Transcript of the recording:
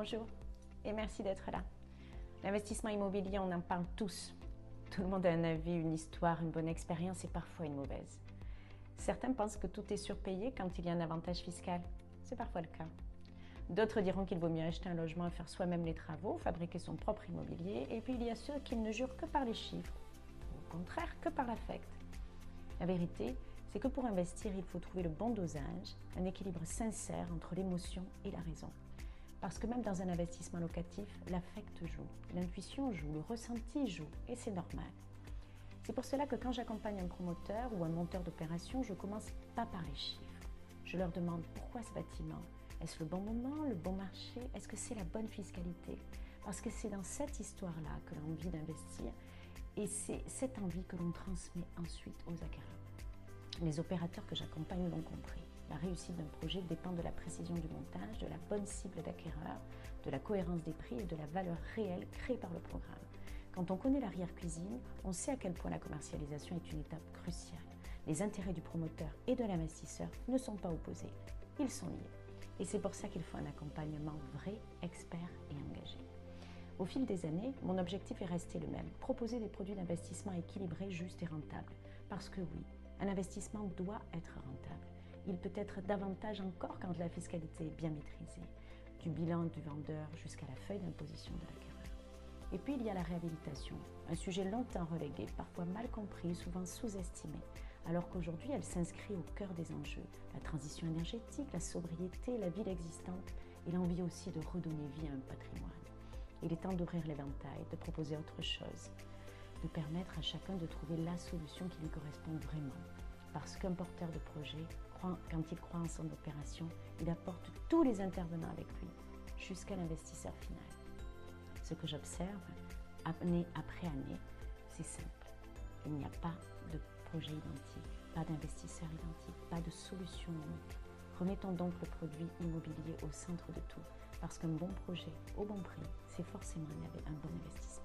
Bonjour et merci d'être là. L'investissement immobilier, on en parle tous. Tout le monde a un avis, une histoire, une bonne expérience et parfois une mauvaise. Certains pensent que tout est surpayé quand il y a un avantage fiscal. C'est parfois le cas. D'autres diront qu'il vaut mieux acheter un logement et faire soi-même les travaux, fabriquer son propre immobilier. Et puis il y a ceux qui ne jurent que par les chiffres, ou au contraire que par l'affect. La vérité, c'est que pour investir, il faut trouver le bon dosage, un équilibre sincère entre l'émotion et la raison. Parce que même dans un investissement locatif, l'affect joue, l'intuition joue, le ressenti joue, et c'est normal. C'est pour cela que quand j'accompagne un promoteur ou un monteur d'opération, je commence pas par les chiffres. Je leur demande pourquoi ce bâtiment? Est-ce le bon moment, le bon marché? Est-ce que c'est la bonne fiscalité? Parce que c'est dans cette histoire-là que l'on a envie d'investir et c'est cette envie que l'on transmet ensuite aux acquéreurs. Les opérateurs que j'accompagne l'ont compris. La réussite d'un projet dépend de la précision du montage, de la bonne cible d'acquéreur, de la cohérence des prix et de la valeur réelle créée par le programme. Quand on connaît l'arrière-cuisine, on sait à quel point la commercialisation est une étape cruciale. Les intérêts du promoteur et de l'investisseur ne sont pas opposés, ils sont liés. Et c'est pour ça qu'il faut un accompagnement vrai, expert et engagé. Au fil des années, mon objectif est resté le même, proposer des produits d'investissement équilibrés, justes et rentables. Parce que oui, un investissement doit être rentable. Il peut être davantage encore quand la fiscalité est bien maîtrisée, du bilan du vendeur jusqu'à la feuille d'imposition de l'acquéreur. Et puis il y a la réhabilitation, un sujet longtemps relégué, parfois mal compris, souvent sous-estimé, alors qu'aujourd'hui elle s'inscrit au cœur des enjeux. La transition énergétique, la sobriété, la ville existante et l'envie aussi de redonner vie à un patrimoine. Il est temps d'ouvrir l'éventail, de proposer autre chose, de permettre à chacun de trouver la solution qui lui correspond vraiment. Parce qu'un porteur de projet, quand il croit en son opération, il apporte tous les intervenants avec lui, jusqu'à l'investisseur final. Ce que j'observe, année après année, c'est simple. Il n'y a pas de projet identique, pas d'investisseur identique, pas de solution unique. Remettons donc le produit immobilier au centre de tout, parce qu'un bon projet au bon prix, c'est forcément un bon investissement.